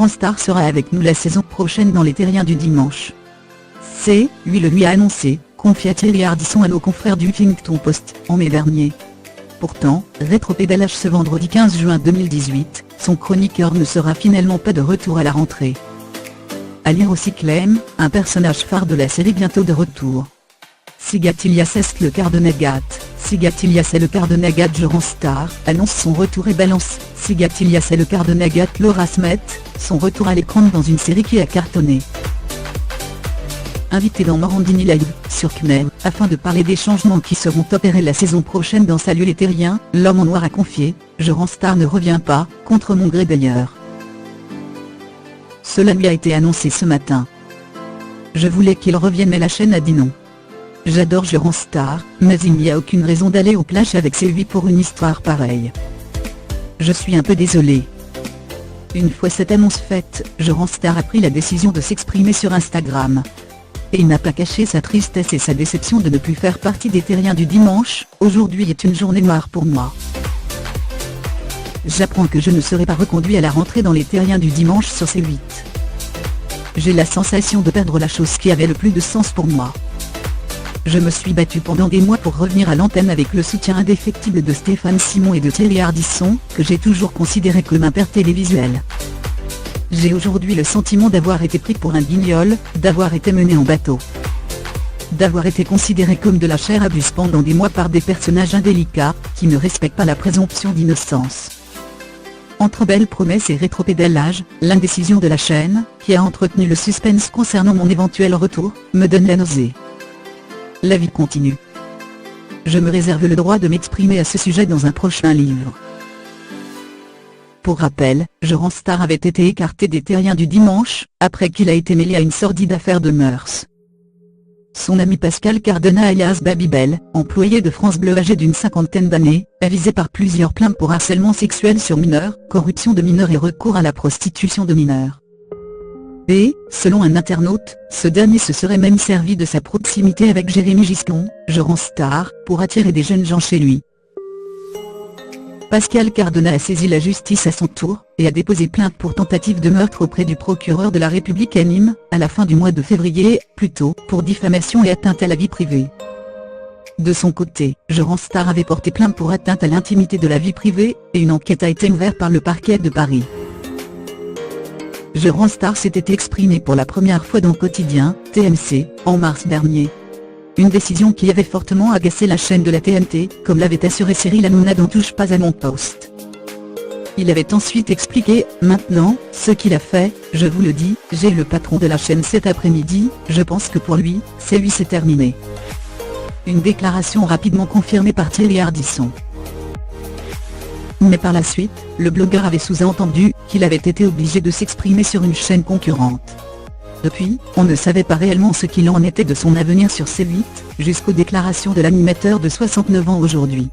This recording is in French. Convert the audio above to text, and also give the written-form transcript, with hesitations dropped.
Star sera avec nous la saison prochaine dans Les Terriens du dimanche. C'est, lui le lui a annoncé, confia Thierry Ardisson à nos confrères du Huffington Post, en mai dernier. Pourtant, rétropédalage ce vendredi 15 juin 2018, son chroniqueur ne sera finalement pas de retour à la rentrée. À lire aussi Clem, un personnage phare de la série bientôt de retour. Sigatilias est le quart de Nagat, Sigatilias est le quart de Nagat. Star annonce son retour et balance, Sigatilias est le quart de Nagat. Laura Smet, son retour à l'écran dans une série qui a cartonné. Invité dans Morandini Live, sur CNews, afin de parler des changements qui seront opérés la saison prochaine dans Salut les Terriens, l'homme en noir a confié « Star ne revient pas, contre mon gré d'ailleurs. Cela lui a été annoncé ce matin. Je voulais qu'il revienne mais la chaîne a dit non. J'adore Star, mais il n'y a aucune raison d'aller au clash avec C8 pour une histoire pareille. Je suis un peu désolé. » Une fois cette annonce faite, Star a pris la décision de s'exprimer sur Instagram. Et il n'a pas caché sa tristesse et sa déception de ne plus faire partie des Terriens du dimanche. Aujourd'hui est une journée noire pour moi. J'apprends que je ne serai pas reconduit à la rentrée dans Les Terriens du dimanche sur C8. J'ai la sensation de perdre la chose qui avait le plus de sens pour moi. Je me suis battu pendant des mois pour revenir à l'antenne avec le soutien indéfectible de Stéphane Simon et de Thierry Ardisson, que j'ai toujours considéré comme un père télévisuel. J'ai aujourd'hui le sentiment d'avoir été pris pour un guignol, d'avoir été mené en bateau. D'avoir été considéré comme de la chair à bus pendant des mois par des personnages indélicats, qui ne respectent pas la présomption d'innocence. Entre belles promesses et rétropédalage, l'indécision de la chaîne, qui a entretenu le suspense concernant mon éventuel retour, me donne la nausée. La vie continue. Je me réserve le droit de m'exprimer à ce sujet dans un prochain livre. Pour rappel, Star avait été écarté des Terriens du dimanche, après qu'il a été mêlé à une sordide affaire de mœurs. Son ami Pascal Cardona alias Babybel, employé de France Bleu âgé d'une cinquantaine d'années, est visé par plusieurs plaintes pour harcèlement sexuel sur mineurs, corruption de mineurs et recours à la prostitution de mineurs. Et, selon un internaute, ce dernier se serait même servi de sa proximité avec Jérémy Giscon, Star, pour attirer des jeunes gens chez lui. Pascal Cardona a saisi la justice à son tour, et a déposé plainte pour tentative de meurtre auprès du procureur de la République à Nîmes, à la fin du mois de février, plutôt, pour diffamation et atteinte à la vie privée. De son côté, Star avait porté plainte pour atteinte à l'intimité de la vie privée, et une enquête a été ouverte par le parquet de Paris. Star s'était exprimé pour la première fois dans Quotidien, TMC, en mars dernier. Une décision qui avait fortement agacé la chaîne de la TNT, comme l'avait assuré Cyril Hanouna dans Touche pas à mon poste. Il avait ensuite expliqué « Maintenant, ce qu'il a fait, je vous le dis, j'ai eu le patron de la chaîne cet après-midi, je pense que pour lui, c'est terminé. » Une déclaration rapidement confirmée par Thierry Ardisson. Mais par la suite, le blogueur avait sous-entendu qu'il avait été obligé de s'exprimer sur une chaîne concurrente. Depuis, on ne savait pas réellement ce qu'il en était de son avenir sur C8, jusqu'aux déclarations de l'animateur de 69 ans aujourd'hui.